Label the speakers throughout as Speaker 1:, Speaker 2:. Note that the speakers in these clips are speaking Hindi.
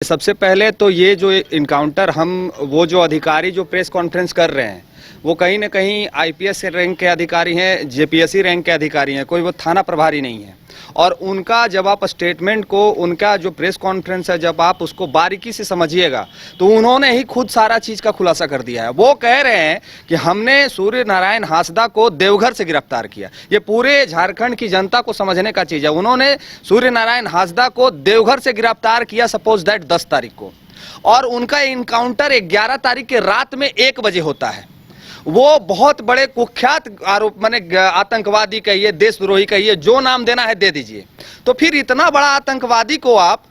Speaker 1: सबसे पहले तो ये जो इनकाउंटर वो जो अधिकारी जो प्रेस कॉन्फ्रेंस कर रहे हैं वो कहीं ना कहीं आईपीएस रैंक के अधिकारी हैं, जेपीएससी रैंक के अधिकारी हैं, कोई वो थाना प्रभारी नहीं है। और उनका जब आप स्टेटमेंट को, उनका जो प्रेस कॉन्फ्रेंस है, जब आप उसको बारीकी से समझिएगा तो उन्होंने ही खुद सारा चीज़ का खुलासा कर दिया है। वो कह रहे हैं कि हमने सूर्य नारायण हांसदा को देवघर से गिरफ्तार किया। ये पूरे झारखंड की जनता को समझने का चीज़ है। उन्होंने सूर्य नारायण हांसदा को देवघर से गिरफ्तार किया, सपोज दैट 10 तारीख को, और उनका इनकाउंटर 11 तारीख के रात में 1 बजे होता है। वो बहुत बड़े कुख्यात आरोप, माने आतंकवादी कहिए, देशद्रोही कहिए, जो नाम देना है दे दीजिए। तो फिर इतना बड़ा आतंकवादी को आप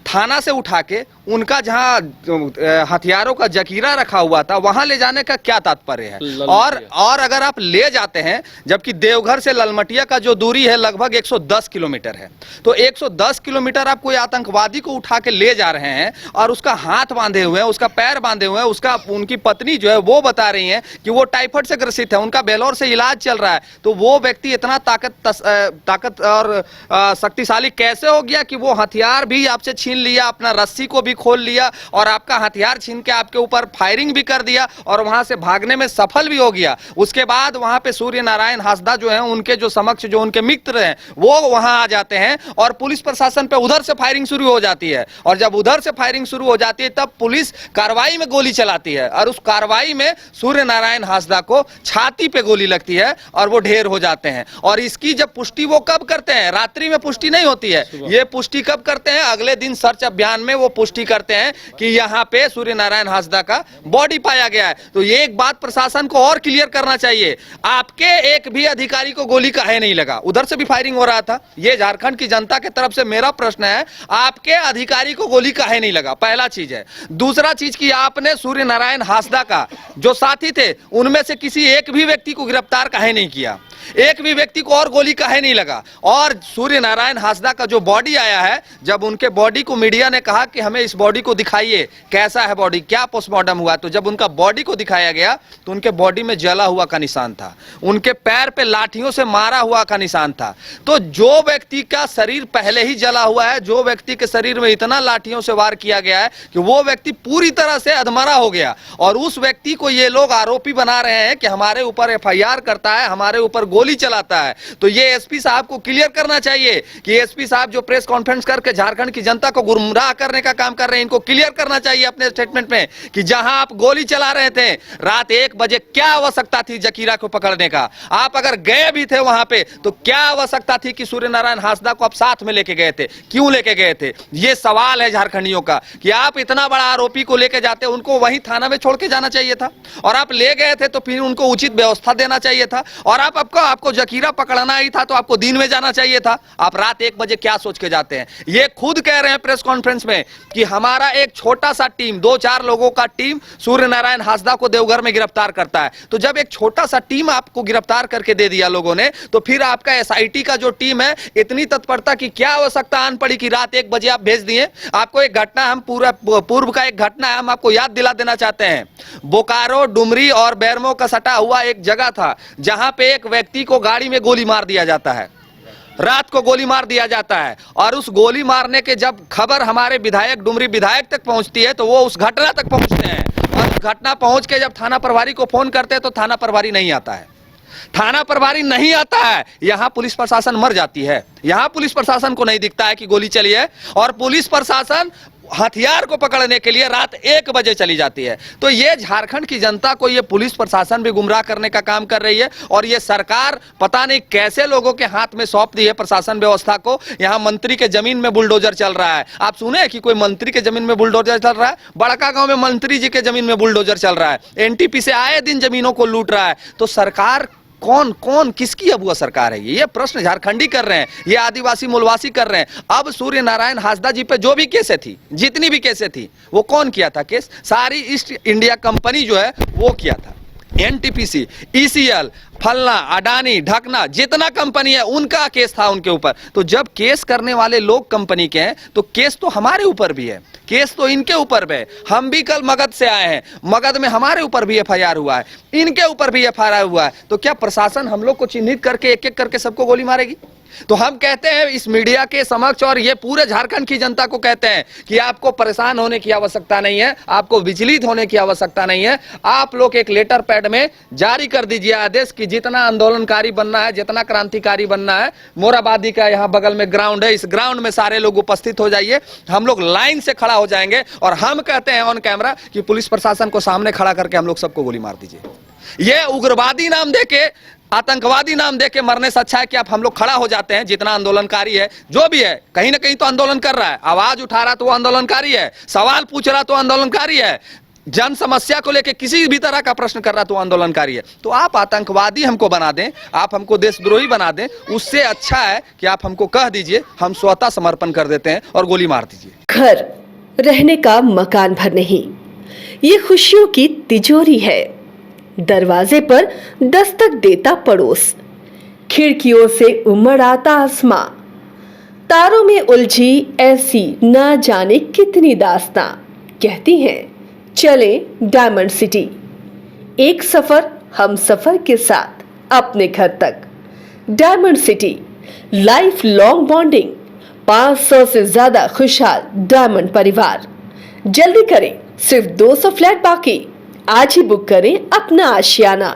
Speaker 1: थाना से उठा के उनका जहां हथियारों का जखीरा रखा हुआ था वहां ले जाने का क्या तात्पर्य है? और अगर आप ले जाते हैं, जबकि देवघर से ललमटिया का जो दूरी है लगभग 110 किलोमीटर है, तो 110 किलोमीटर आप कोई आतंकवादी को उठा के ले जा रहे हैं और उसका हाथ बांधे हुए हैं, उसका पैर बांधे हुए हैं, उनकी पत्नी जो है वो बता रही है कि वो टाइफाइड से ग्रसित है, उनका बेलोर से इलाज चल रहा है। तो वो व्यक्ति इतना ताकत और शक्तिशाली कैसे हो गया कि वो हथियार भी आपसे छीन लिया, अपना रस्सी को भी खोल लिया और आपका हथियार छीन के आपके ऊपर फायरिंग भी कर दिया और वहां से भागने में सफल भी हो गया। उसके बाद वहां पे सूर्य नारायण हांसदा जो है, उनके जो समक्ष जो उनके मित्र हैं वो वहां आ जाते हैं और पुलिस प्रशासन पे उधर से फायरिंग शुरू हो जाती है। और जब उधर से फायरिंग शुरू हो जाती है तब पुलिस कार्रवाई में गोली चलाती है और उस कार्रवाई में सूर्य नारायण हांसदा को छाती पे गोली लगती है और वो ढेर हो जाते हैं। और इसकी जब पुष्टि वो कब करते हैं? रात्रि में पुष्टि नहीं होती है, ये पुष्टि कब करते हैं? अगले दिन सर्च अभियान में वो पुष्टि करते हैं कि यहां पे सूर्य नारायण हांसदा का बॉडी पाया गया है। तो ये एक बात प्रशासन को और क्लियर करना चाहिए, आपके एक भी अधिकारी को गोली काहे नहीं लगा? उधर से भी फायरिंग हो रहा था। ये झारखंड की जनता की तरफ से मेरा प्रश्न है, आपके अधिकारी को गोली काहे नहीं लगा? पहला चीज है। दूसरा चीज कि आपने सूर्य नारायण हांसदा का जो साथी थे उनमें से किसी एक भी व्यक्ति को गिरफ्तार काहे नहीं किया? एक भी व्यक्ति को और गोली काहे नहीं लगा? और सूर्य नारायण हांसदा का जो बॉडी आया है, जब उनके बॉडी को मीडिया ने कहा कि हमें इस बॉडी को दिखाइए, कैसा है बॉडी, क्या पोस्टमार्टम हुआ, तो जब उनका बॉडी को दिखाया गया तो उनके बॉडी में जला हुआ का निशान था, उनके पैर पे लाठियों से मारा हुआ का निशान था। तो जो व्यक्ति का शरीर पहले ही जला हुआ है, जो व्यक्ति के शरीर में इतना लाठियों से वार किया गया है कि वो व्यक्ति पूरी तरह से अधमरा हो गया, और उस व्यक्ति को ये लोग आरोपी बना रहे हैं कि हमारे ऊपर एफआईआर करता है, हमारे ऊपर गोली चलाता है। तो ये एसपी साहब को क्लियर करना चाहिए कि एसपी साहब जो प्रेस कॉन्फ्रेंस करके झारखंड की जनता को गुमराह करने का काम कर रहे हैं, इनको क्लियर करना चाहिए अपने स्टेटमेंट में कि जहां आप गोली चला रहे थे रात 1 बजे, क्या आवश्यकता थी जकीरा को पकड़ने का? आप अगर गए भी थे वहां पे तो क्या आवश्यकता थी कि सूर्य नारायण हांसदा को आप साथ में लेके गए थे? क्यों लेके गए थे? ये सवाल है झारखंडियों का कि आप इतना बड़ा आरोपी को लेके जाते, उनको वहीं थाना में छोड़ के जाना चाहिए था, और आप ले गए थे तो फिर उनको उचित व्यवस्था देना चाहिए था, और आपको जकीरा पकड़ना ही था तो आपको दिन में जाना चाहिए था। आप रात 1 बजे क्या सोच के जाते हैं? ये खुद कह रहे हैं प्रेस कॉन्फ्रेंस में कि हमारा एक छोटा सा टीम, 2-4 लोगों का टीम सूर्य नारायण हांसदा को देवघर में गिरफ्तार करता है। तो जब एक छोटा सा टीम आपको गिरफ्तार करके दे दिया लोगों ने, तो फिर आपका एसआईटी का जो टीम है, इतनी तत्परता की क्या आवश्यकता आन पड़ी कि रात 1 बजे आप भेज दिए? आपको एक घटना, हम पूर्व का एक घटना है, हम आपको याद दिला देना चाहते हैं। बोकारो, डुमरी और बैरमो का सटा हुआ एक जगह था जहां पे एक व्यक्ति को गाड़ी में गोली मार दिया जाता है, रात को गोली मार दिया जाता है, और उस गोली मारने के जब खबर हमारे विधायक, डुमरी विधायक तक पहुंचती है तो वो उस घटना तक पहुंचते हैं, और घटना पहुंच के जब थाना प्रभारी को फोन करते हैं तो थाना प्रभारी नहीं आता है। थाना प्रभारी नहीं आता है, यहां पुलिस प्रशासन मर जाती है। यहां पुलिस प्रशासन को नहीं दिखता है कि गोली चली है, और पुलिस प्रशासन हथियार को पकड़ने के लिए रात 1 बजे चली जाती है। तो ये झारखंड की जनता को ये पुलिस प्रशासन भी गुमराह करने का काम कर रही है, और ये सरकार पता नहीं कैसे लोगों के हाथ में सौंप दी है प्रशासन व्यवस्था को। यहाँ मंत्री के जमीन में बुलडोजर चल रहा है। आप सुने कि कोई मंत्री के जमीन में बुलडोजर चल रहा है? बड़का गांव में मंत्री जी के जमीन में बुलडोजर चल रहा है। एनटीपी से आए दिन जमीनों को लूट रहा है। तो सरकार कौन किसकी अबुआ सरकार है? ये प्रश्न झारखंडी कर रहे हैं, ये आदिवासी मूलवासी कर रहे हैं। अब सूर्य नारायण हांसदा जी पे जो भी केसें थी, जितनी भी केसें थी, वो कौन किया था केस? सारी ईस्ट इंडिया कंपनी जो है वो किया था। एनटीपीसी, ईसीएल, फलना, अडानी, ढकना, जितना कंपनी है उनका केस था उनके ऊपर। तो जब केस करने वाले लोग कंपनी के हैं तो केस तो हमारे ऊपर भी है, केस तो इनके ऊपर भी है। हम भी कल मगध से आए हैं, मगध में हमारे ऊपर भी एफआईआर हुआ है, इनके ऊपर भी एफआईआर हुआ है। तो क्या प्रशासन हम लोग को चिन्हित करके एक एक करके सबको गोली मारेगी? तो हम कहते हैं इस मीडिया के समक्ष और ये पूरे झारखंड की जनता को कहते हैं कि आपको परेशान होने की आवश्यकता नहीं है, आपको विचलित होने की आवश्यकता नहीं है। आप लोग एक लेटर पैड में जारी कर दीजिए आदेश कि जितना आंदोलनकारी बनना है, जितना क्रांतिकारी बनना है, मोराबादी का यहाँ बगल में ग्राउंड है, इस ग्राउंड में सारे लोग उपस्थित हो जाइए। हम लोग लाइन से खड़ा हो जाएंगे और हम कहते हैं ऑन कैमरा कि पुलिस प्रशासन को सामने खड़ा करके हम लोग सबको गोली मार दीजिए। ये उग्रवादी नाम देके, आतंकवादी नाम देके मरने से अच्छा है कि आप हम लोग खड़ा हो जाते हैं। जितना आंदोलनकारी है, जो भी है, कहीं ना कहीं तो आंदोलन कर रहा है, आवाज उठा रहा तो वो आंदोलनकारी है, सवाल पूछ रहा तो आंदोलनकारी है, जन समस्या को लेकर किसी भी तरह का प्रश्न कर रहा तो आंदोलनकारी है। तो आप आतंकवादी हमको बना दें, आप हमको देशद्रोही बना दें, उससे अच्छा है कि आप हमको कह दीजिए, हम स्वतः समर्पण कर देते हैं और गोली मार दीजिए।
Speaker 2: घर रहने का मकान भर नहीं, ये खुशियों की तिजोरी है। दरवाजे पर दस्तक देता पड़ोस, खिड़कियों से उमड़ आता आसमां, तारों में उलझी ऐसी ना जाने कितनी दास्तां। कहती हैं चले डायमंड सिटी, एक सफर हम सफर के साथ अपने घर तक। Diamond city, life long bonding, 500 से ज्यादा खुशहाल डायमंड परिवार। जल्दी करें, सिर्फ 200 फ्लैट बाकी। आज ही बुक करें अपना आशियाना।